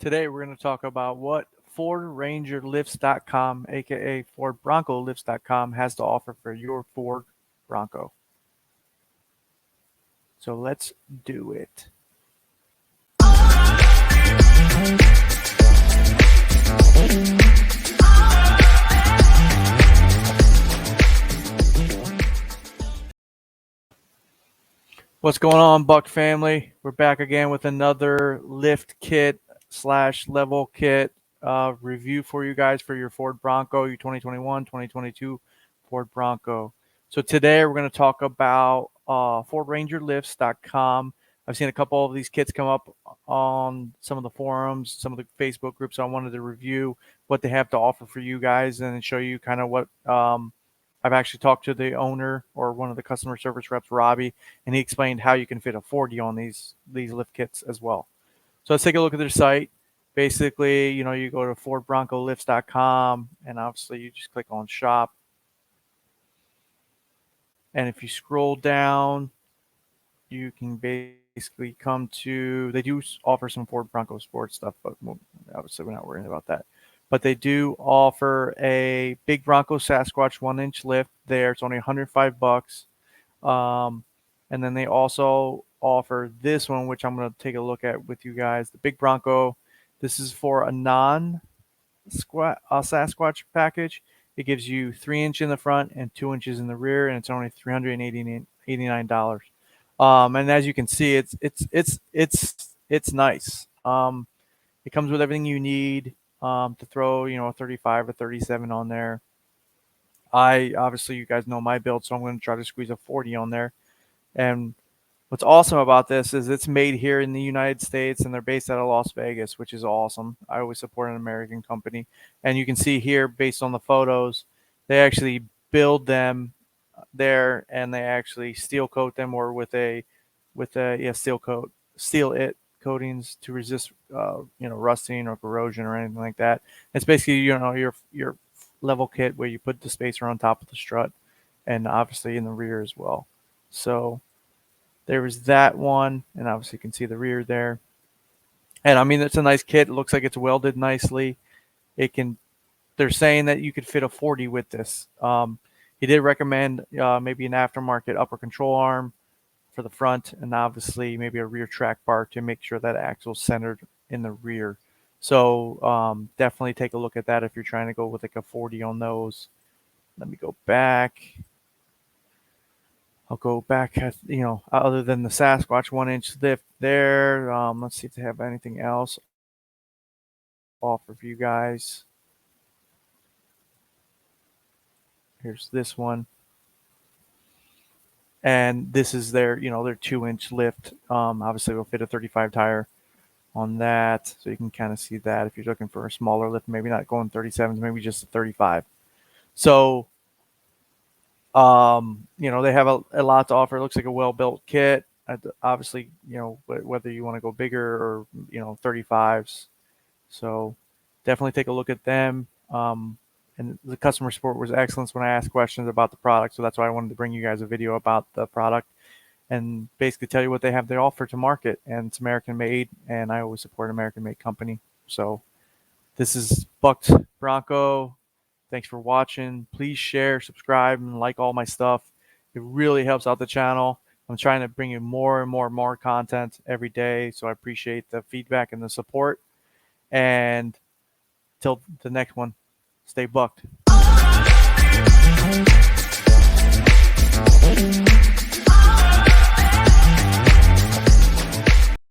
Today we're going to talk about what FordRangerLifts.com, aka Ford Bronco Lifts.com, has to offer for your Ford Bronco. So let's do it. What's going on, Buck family? We're back again with another lift kit / level kit review for you guys for your Ford Bronco, your 2021, 2022 Ford Bronco. So today we're going to talk about FordRangerLifts.com. I've seen a couple of these kits come up on some of the forums, some of the Facebook groups. So I wanted to review what they have to offer for you guys and show you kind of what I've actually talked to the owner or one of the customer service reps, Robbie, and he explained how you can fit a 40 on these lift kits as well. So let's take a look at their site. Basically, you go to FordBroncoLifts.com, and obviously you just click on shop. And if you scroll down, you can basically come to, they do offer some Ford Bronco sports stuff, but obviously we're not worrying about that. But they do offer a big Bronco Sasquatch 1-inch lift there. It's only $105. And then they also offer this one, which I'm going to take a look at with you guys. The big Bronco. This is for a Sasquatch package. It gives you 3-inch in the front and 2 inches in the rear, and it's only $389. And as you can see, it's nice. It comes with everything you need to throw, a 35 or 37 on there. Obviously, you guys know my build, so I'm going to try to squeeze a 40 on there. And what's awesome about this is it's made here in the United States, and they're based out of Las Vegas, which is awesome. I always support an American company. And you can see here, based on the photos, they actually build them there, and they actually steel coat them, or with a steel it coatings to resist rusting or corrosion or anything like that. It's basically your level kit where you put the spacer on top of the strut, and obviously in the rear as well. So there was that one, and obviously you can see the rear there. And I mean, it's a nice kit. It looks like it's welded nicely. They're saying that you could fit a 40 with this. He did recommend maybe an aftermarket upper control arm for the front, and obviously maybe a rear track bar to make sure that axle's centered in the rear. So definitely take a look at that if you're trying to go with like a 40 on those. Let me go back. I'll go back at, other than the Sasquatch 1-inch lift there. Let's see if they have anything else offer for you guys. Here's this one. And this is their 2-inch lift. Obviously we'll fit a 35 tire on that. So you can kind of see that if you're looking for a smaller lift, maybe not going 37s, maybe just a 35. So, they have a lot to offer. It looks like a well-built kit. Obviously, whether you want to go bigger or, 35s. So definitely take a look at them. And the customer support was excellent when I asked questions about the product. So that's why I wanted to bring you guys a video about the product and basically tell you what they have to offer to market. And it's American made, and I always support an American made company. So this is Bucked Bronco. Thanks for watching. Please share, subscribe, and like all my stuff. It really helps out the channel. I'm trying to bring you more and more content every day. So I appreciate the feedback and the support. And till the next one, stay bucked.